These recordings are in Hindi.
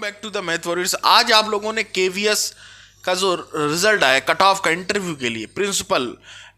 Back to the math warriors. आज आप लोगों ने केवीएस का जो रिजल्ट आया कट ऑफ का इंटरव्यू के लिए, प्रिंसिपल,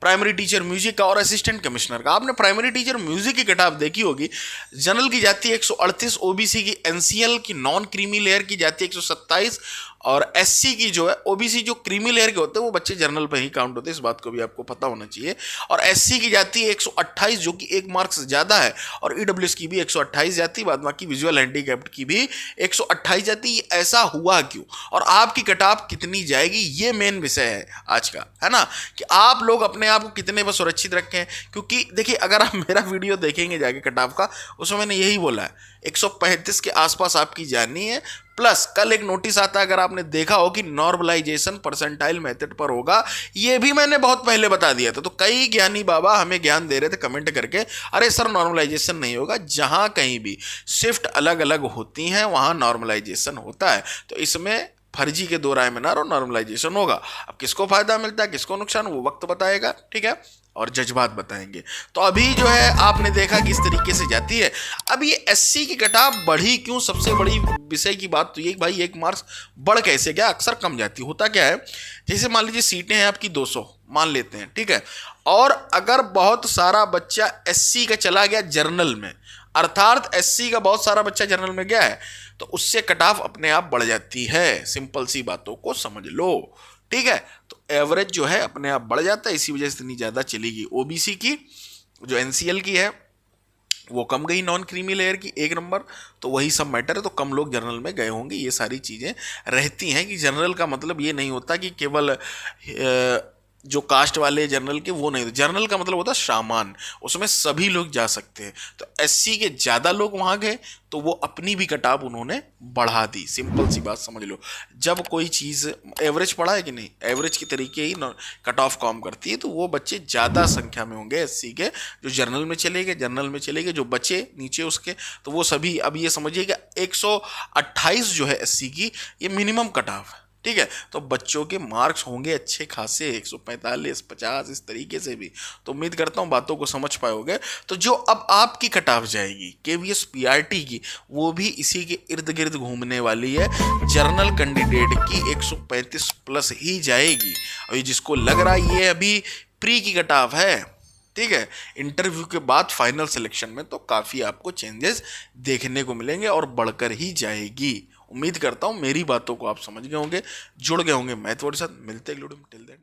प्राइमरी टीचर म्यूजिक का और असिस्टेंट कमिश्नर का, आपने प्राइमरी टीचर म्यूजिक की कट ऑफ देखी होगी। जनरल की जाती है 138, ओबीसी की एनसीएल की नॉन क्रीमी लेयर की जाती है 127, और एससी की जो है, ओबीसी जो क्रीमी लेयर के होते हैं वो बच्चे जनरल पे ही काउंट होते हैं, इस बात को भी आपको पता होना चाहिए। और एससी की जाती है 128 जो कि 1 मार्क्स ज्यादा है, और ईडब्ल्यूएस की भी 128 जाती है, बाद बाकी विजुअल हैंडीकैप्ड की भी 128 जाती है। ऐसा हुआ क्यों और आपकी कट ऑफ कितनी जाएगी, ये मेन विषय है आज का, है ना, कि आप लोग अपने आप को कितने पर सुरक्षित रखें। क्योंकि देखिए, अगर आप मेरा वीडियो देखेंगे जाके कट ऑफ का, उसमें मैंने यही बोला है 135 के आसपास आपकी जानी है। प्लस कल एक नोटिस आता है, अगर आपने देखा हो, कि नॉर्मलाइजेशन परसेंटाइल मेथड पर होगा, ये भी मैंने बहुत पहले बता दिया था। तो कई ज्ञानी बाबा हमें ज्ञान दे रहे थे कमेंट करके, अरे सर नॉर्मलाइजेशन नहीं होगा। जहां कहीं भी शिफ्ट अलग अलग होती हैं वहां नॉर्मलाइजेशन होता है। तो इसमें फर्जी के दो राय में ना रहो, नॉर्मलाइजेशन होगा। अब किसको फायदा मिलता है किसको नुकसान, वो वक्त बताएगा, ठीक है, और जज्बात बताएंगे। तो अभी जो है आपने देखा कि इस तरीके से जाती है। अब ये एससी की कट ऑफ बढ़ी क्यों, सबसे बड़ी विषय की बात तो ये भाई 1 मार्क्स बढ़ कैसे गया, अक्सर कम जाती होता क्या है, जैसे मान लीजिए सीटें हैं आपकी 200 मान लेते हैं, ठीक है, और अगर बहुत सारा बच्चा एससी का चला गया जर्नल में, अर्थात एससी का बहुत सारा बच्चा जर्नल में गया है, तो उससे कट ऑफ अपने आप बढ़ जाती है। सिंपल सी बातों को समझ लो, ठीक है। तो एवरेज जो है अपने आप बढ़ जाता है, इसी वजह से इतनी ज्यादा चलेगी। ओबीसी की जो एनसीएल की है वो कम गई, नॉन क्रीमी लेयर की 1 नंबर, तो वही सब मैटर है। तो कम लोग जनरल में गए होंगे, ये सारी चीजें रहती हैं। कि जनरल का मतलब ये नहीं होता कि केवल जो कास्ट वाले जनरल के वो नहीं, जनरल का मतलब होता है सामान, उसमें सभी लोग जा सकते हैं। तो एससी के ज्यादा लोग वहां गए तो वो अपनी भी कट ऑफ उन्होंने बढ़ा दी। सिंपल सी बात समझ लो, जब कोई चीज एवरेज पढ़ा है कि नहीं, एवरेज की तरीके ही कट ऑफ काम करती है। तो वो बच्चे ज्यादा संख्या में होंगे एससी के जो जर्नल में चले गए, जर्नल में चले गए, जो बचे नीचे उसके, तो वो सभी, अब ये समझिएगा 128 जो है एससी की, ये मिनिमम कट ऑफ है, ठीक है। तो बच्चों के मार्क्स होंगे अच्छे खासे, 145, 50, इस तरीके से भी। तो उम्मीद करता हूं बातों को समझ पाओगे। तो जो अब आपकी कट ऑफ जाएगी केवीएस पीआरटी की, वो भी इसी के इर्द गिर्द घूमने वाली है। जर्नल कैंडिडेट की 135 प्लस ही जाएगी। और जिसको लग रहा है ये अभी प्री की कट ऑफ है, ठीक है, इंटरव्यू के बाद फाइनल सिलेक्शन में तो काफी आपको चेंजेस देखने को मिलेंगे और बढ़कर ही जाएगी। उम्मीद करता हूं मेरी बातों को आप समझ गए होंगे, जुड़ गए होंगे मैथ वर्ड के साथ। मिलते हैं टिल देन।